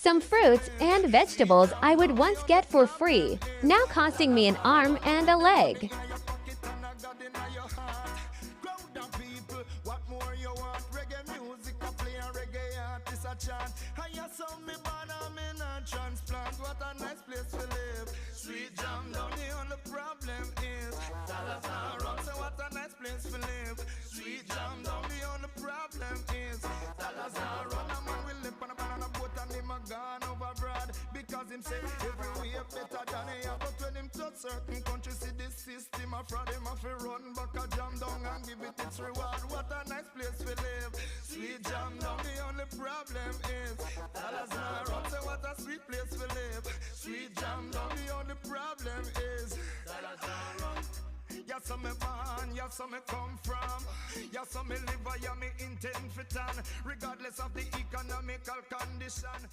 Some fruits and vegetables I would once get for free, now costing me an arm and a leg. What a nice place to live. Sweet jam down the only problem is dollars are wrong. So what a nice place to live. Sweet jam down the only problem is dollars are wrong. A man will live on a banana boat and him a gone over broad because him say everywhere better than he have. But when him touch certain countries see this system a fraud, him a fi run back a jam down and give it its reward. What a nice place to live. Sweet jam down the only problem is dollars are wrong. So what a sweet place to live. Sweet jam down the only problem is dollars are wrong. Yeah, so me born, yeah, so me come from. Yeah, so me live, yeah, me intend for tan. Regardless of the economical condition.